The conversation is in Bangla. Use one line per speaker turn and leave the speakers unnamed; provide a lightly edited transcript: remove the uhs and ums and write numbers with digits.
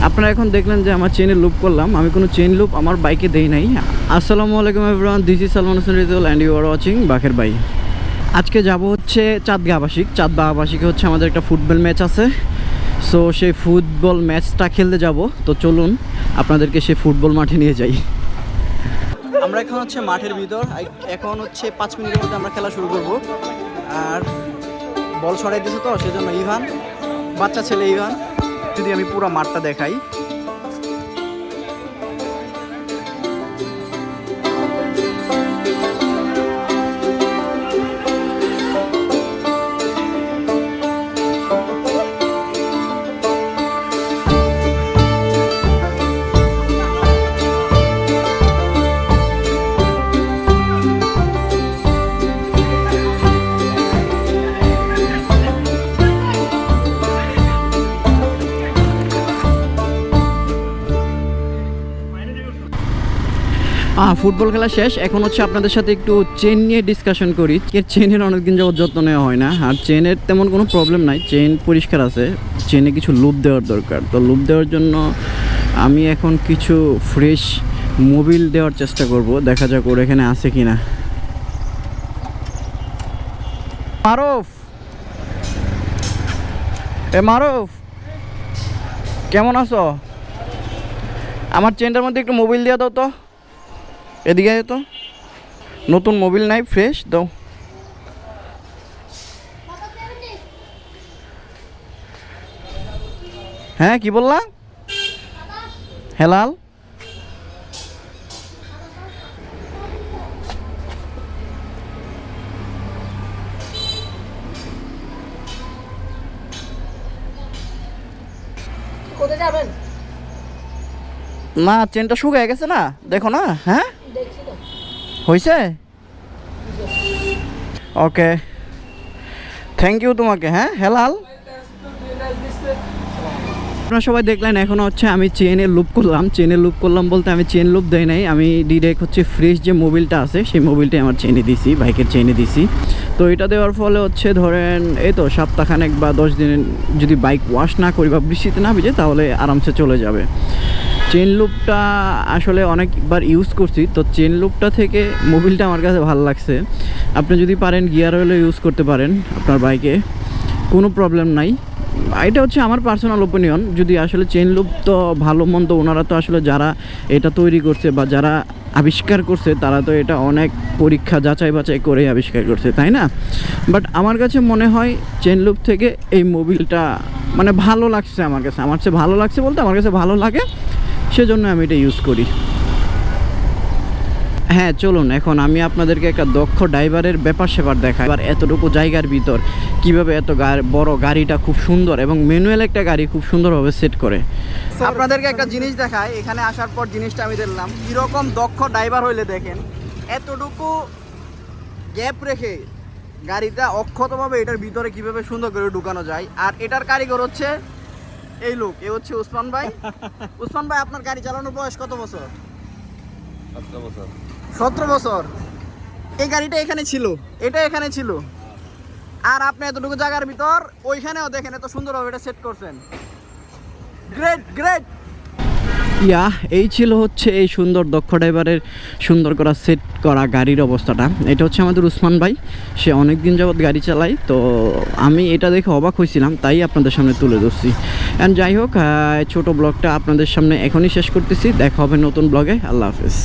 আপনারা এখন দেখলেন যে আমার চেইনে লুপ করলাম, আমি কোনো চেইন লুপ আমার বাইকে দেই নাই। আসসালামু আলাইকুম everyone, this is Salman Hossain রিজুয়াল অ্যান্ড ইউ আর ওয়াচিং বাকের বাই। আজকে যাব হচ্ছে চাঁদগা আবাসিক। চাঁদগা আবাসিকে হচ্ছে আমাদের একটা ফুটবল ম্যাচ আছে। সো সেই ফুটবল ম্যাচটা খেলতে যাব। তো চলুন আপনাদেরকে সেই ফুটবল মাঠে নিয়ে যাই। আমরা এখন হচ্ছে মাঠের ভিতর, এখন হচ্ছে 5 মিনিটের মধ্যে আমরা খেলা শুরু করব। আর বল ছড়াই দিয়েছে তো সেজন্য ইভান, বাচ্চা ছেলে ইভান। যদি আমি পুরো মাঠটা দেখাই, ফুটবল খেলা শেষ। এখন হচ্ছে আপনাদের সাথে একটু চেন নিয়ে ডিসকাশন করি। চেনের অনেকদিন যাবত যত্ন নেওয়া হয় না, আর চেনের তেমন কোনো প্রবলেম নাই, চেন পরিষ্কার আছে। চেনে কিছু লুপ দেওয়ার দরকার। তো লুপ দেওয়ার জন্য আমি এখন কিছু ফ্রেশ মোবিল দেওয়ার চেষ্টা করব, দেখা যাক ওর এখানে আছে কি না। মারুফ, মারুফ কেমন আছো? আমার চেনটার মধ্যে একটু মোবিল দিয়ে দাও তো, এদিকে তো নতুন মোবিল নাই, ফ্রেশ দাও। হ্যাঁ কি বললা হেলাল?
কোথায় যাবেন?
না চেনটা শুকিয়ে গেছে না, দেখো না। হ্যাঁ হয়েছে, ওকে থ্যাংক ইউ তোমাকে। হ্যাঁ হেলাল, আপনারা সবাই দেখলেন। এখন হচ্ছে আমি চেনে লুপ করলাম। চেনে লুপ করলাম বলতে আমি চেন লুপ দেই নাই, আমি ডিরেক্ট হচ্ছে ফ্রেশ যে মোবিলটা আছে সেই মোবিলটাই আমার চেনে দিছি, বাইকের চেনে দিছি। তো এটা দেওয়ার ফলে হচ্ছে ধরেন এই তো সপ্তাহখানেক বা 10 দিন যদি বাইক ওয়াশ না করি বা বৃষ্টিতে না ভিজে তাহলে আরামসে চলে যাবে। চেন লুপটা আসলে অনেকবার ইউজ করছি, তো চেন লুপটা থেকে মোবিলটা আমার কাছে ভালো লাগছে। আপনি যদি পারেন গিয়ার অয়েলও ইউজ করতে পারেন আপনার বাইকে, কোনো প্রবলেম নাই। এটা হচ্ছে আমার পার্সোনাল ওপিনিয়ন। যদি আসলে চেন লুপ তো ভালো মন্দ, ওনারা তো আসলে যারা এটা তৈরি করছে বা যারা আবিষ্কার করছে তারা তো এটা অনেক পরীক্ষা যাচাই বাছাই করে আবিষ্কার করছে, তাই না? বাট আমার কাছে মনে হয় চেন লুপ থেকে এই মোবিলটা মানে ভালো লাগছে আমার কাছে। আমার কাছে ভালো লাগছে বলতে আমার কাছে ভালো লাগে, সেজন্য আমি এটা ইউজ করি। হ্যাঁ চলুন এখন আমি আপনাদেরকে একটা দক্ষ ড্রাইভারের ব্যাপার সেবার দেখাই। এবার এতটুকু জায়গার ভিতর কিভাবে এত বড় গাড়িটা খুব সুন্দর এবং ম্যানুয়াল একটা গাড়ি খুব সুন্দরভাবে সেট করে। আপনাদেরকে একটা জিনিস দেখাই। এখানে আসার পর জিনিসটা আমি দেখলাম কীরকম দক্ষ ড্রাইভার হইলে দেখেন এতটুকু গ্যাপ রেখে গাড়িটা অক্ষতভাবে এটার ভিতরে কিভাবে সুন্দর করে ঢুকানো যায়। আর এটার কারিগর হচ্ছে এই লোক, এ হচ্ছে উসমান ভাই। উসমান ভাই আপনার গাড়ি চালানোর বয়স কত বছর? 17 বছর। এই গাড়িটা এখানে ছিল, এটা এখানে ছিল, আর আপনি এতটুকু জায়গার ভিতর ওইখানেও দেখেন এত সুন্দরভাবে এটা সেট করছেন। Great great. এই ছিল হচ্ছে এই সুন্দর দক্ষ ড্রাইভারের সুন্দর করা সেট করা গাড়ির অবস্থাটা। এটা হচ্ছে আমাদের উসমান ভাই, সে অনেক দিন যাবৎ গাড়ি চালায়। তো আমি এটা দেখে অবাক হয়েছিলাম, তাই আপনাদের সামনে তুলে ধরছি। অ্যান্ড যাই হোক, ছোটো ব্লগটা আপনাদের সামনে এখনই শেষ করতেছি। দেখা হবে নতুন ব্লগে। আল্লাহ হাফেজ।